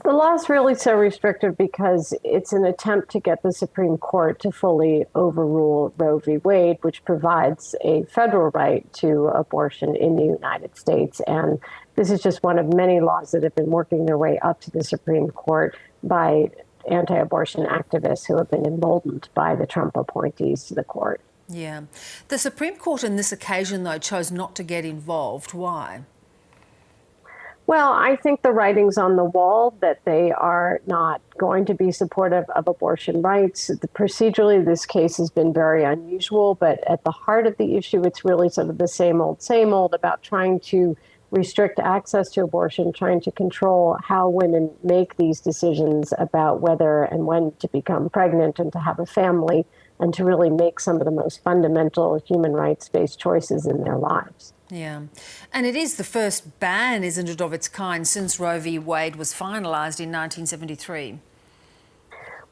The law is really so restrictive because it's an attempt to get the Supreme Court to fully overrule Roe v. Wade, which provides a federal right to abortion in the United States. And this is just one of many laws that have been working their way up to the Supreme Court by anti-abortion activists who have been emboldened by the Trump appointees to the court. Yeah. The Supreme Court on this occasion, though, chose not to get involved. Why? Well, I think the writing's on the wall that they are not going to be supportive of abortion rights. Procedurally, this case has been very unusual, but at the heart of the issue, it's really sort of the same old about trying to restrict access to abortion, trying to control how women make these decisions about whether and when to become pregnant and to have a family, and to really make some of the most fundamental human rights-based choices in their lives. Yeah. And it is the first ban, isn't it, of its kind since Roe v. Wade was finalised in 1973?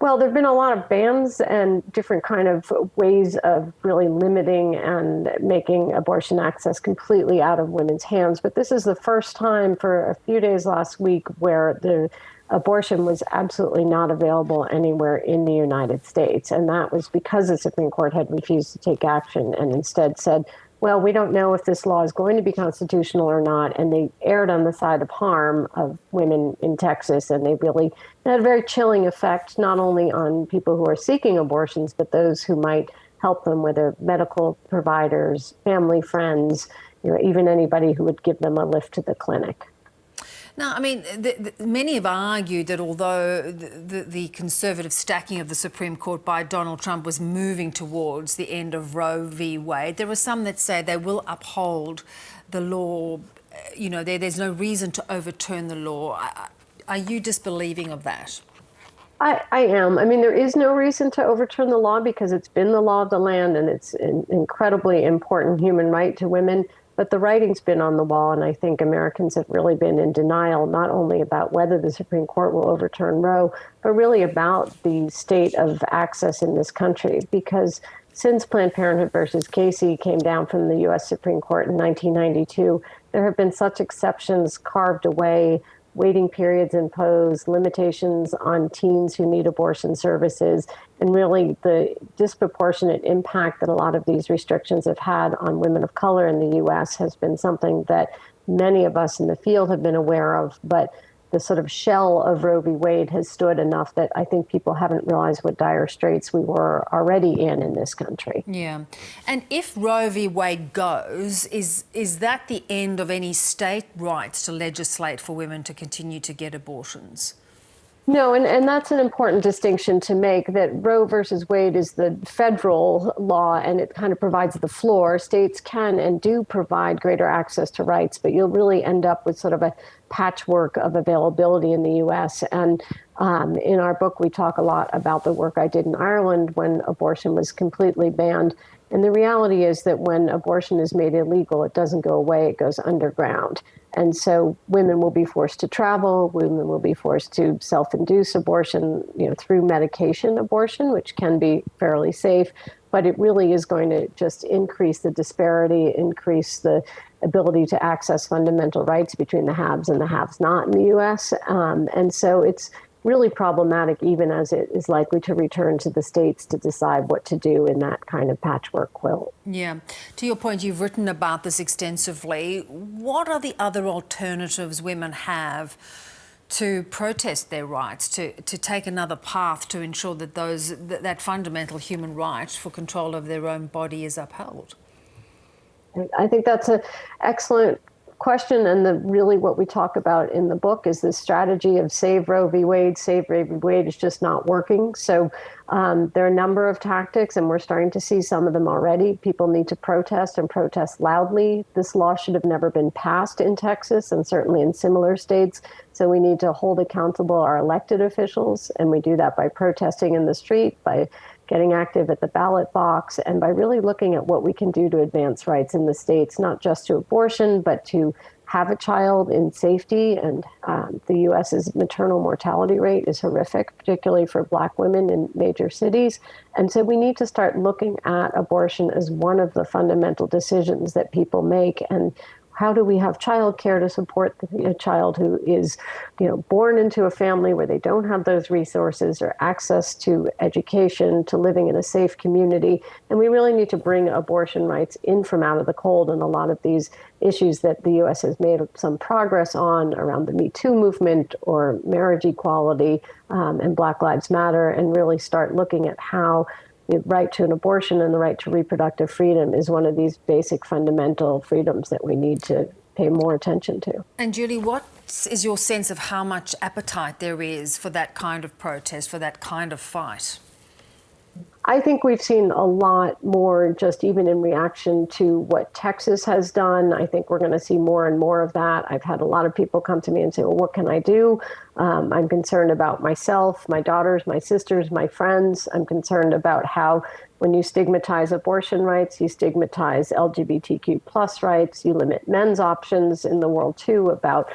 Well, there have been a lot of bans and different kind of ways of really limiting and making abortion access completely out of women's hands. But this is the first time for a few days last week where the abortion was absolutely not available anywhere in the United States. And that was because the Supreme Court had refused to take action and instead said, well, we don't know if this law is going to be constitutional or not. And they erred on the side of harm of women in Texas. And they really had a very chilling effect, not only on people who are seeking abortions, but those who might help them, whether medical providers, family, friends, even anybody who would give them a lift to the clinic. Now, I mean, many have argued that although the conservative stacking of the Supreme Court by Donald Trump was moving towards the end of Roe v. Wade, there are some that say they will uphold the law. There's no reason to overturn the law. Are you disbelieving of that? I am. I mean, there is no reason to overturn the law because it's been the law of the land and it's an incredibly important human right to women. But the writing's been on the wall, and I think Americans have really been in denial, not only about whether the Supreme Court will overturn Roe, but really about the state of access in this country. Because since Planned Parenthood versus Casey came down from the U.S. Supreme Court in 1992, there have been such exceptions carved away, waiting periods imposed, limitations on teens who need abortion services, and really the disproportionate impact that a lot of these restrictions have had on women of color in the U.S. has been something that many of us in the field have been aware of, but the sort of shell of Roe v. Wade has stood enough that I think people haven't realized what dire straits we were already in this country. Yeah. And if Roe v. Wade goes, is that the end of any state rights to legislate for women to continue to get abortions? No, and that's an important distinction to make, that Roe versus Wade is the federal law and it kind of provides the floor. States can and do provide greater access to rights, but you'll really end up with sort of a patchwork of availability in the U.S. And in our book, we talk a lot about the work I did in Ireland when abortion was completely banned. And the reality is that when abortion is made illegal, it doesn't go away, it goes underground. And so women will be forced to travel, women will be forced to self-induce abortion, through medication abortion, which can be fairly safe. But it really is going to just increase the disparity, increase the ability to access fundamental rights between the haves and the have-not in the U.S. And so it's really problematic, even as it is likely to return to the states to decide what to do in that kind of patchwork quilt. Yeah. To your point, you've written about this extensively. What are the other alternatives women have to protest their rights, to take another path to ensure that that fundamental human right for control of their own body is upheld? I think that's an excellent question, and really what we talk about in the book is this strategy of save Roe v. Wade. Save Roe v. Wade is just not working. So there are a number of tactics, and we're starting to see some of them already. People need to protest and protest loudly. This law should have never been passed in Texas and certainly in similar states. So we need to hold accountable our elected officials, and we do that by protesting in the street, by getting active at the ballot box, and by really looking at what we can do to advance rights in the states, not just to abortion, but to have a child in safety. And the U.S.'s maternal mortality rate is horrific, particularly for Black women in major cities. And so we need to start looking at abortion as one of the fundamental decisions that people make. And how do we have childcare to support a child who is, born into a family where they don't have those resources or access to education, to living in a safe community. And we really need to bring abortion rights in from out of the cold. And a lot of these issues that the U.S. has made some progress on around the Me Too movement or marriage equality and Black Lives Matter, and really start looking at how the right to an abortion and the right to reproductive freedom is one of these basic fundamental freedoms that we need to pay more attention to. And Julie, what is your sense of how much appetite there is for that kind of protest, for that kind of fight? I think we've seen a lot more just even in reaction to what Texas has done. I think we're going to see more and more of that. I've had a lot of people come to me and say, well, what can I do? I'm concerned about myself, my daughters, my sisters, my friends. I'm concerned about how when you stigmatize abortion rights, you stigmatize LGBTQ plus rights, you limit men's options in the world too about,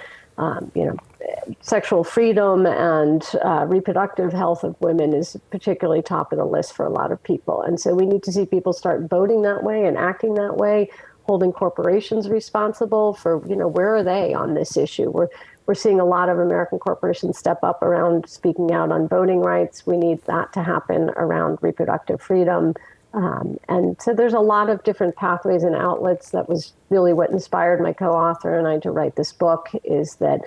sexual freedom and reproductive health of women is particularly top of the list for a lot of people. And so we need to see people start voting that way and acting that way, holding corporations responsible for, where are they on this issue? We're seeing a lot of American corporations step up around speaking out on voting rights. We need that to happen around reproductive freedom. And so there's a lot of different pathways and outlets. That was really what inspired my co-author and I to write this book, is that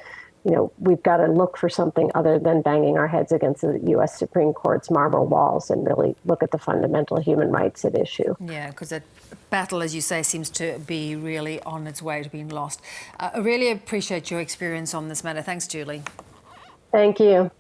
we've got to look for something other than banging our heads against the U.S. Supreme Court's marble walls and really look at the fundamental human rights at issue. Yeah, because that battle, as you say, seems to be really on its way to being lost. I really appreciate your experience on this matter. Thanks, Julie. Thank you.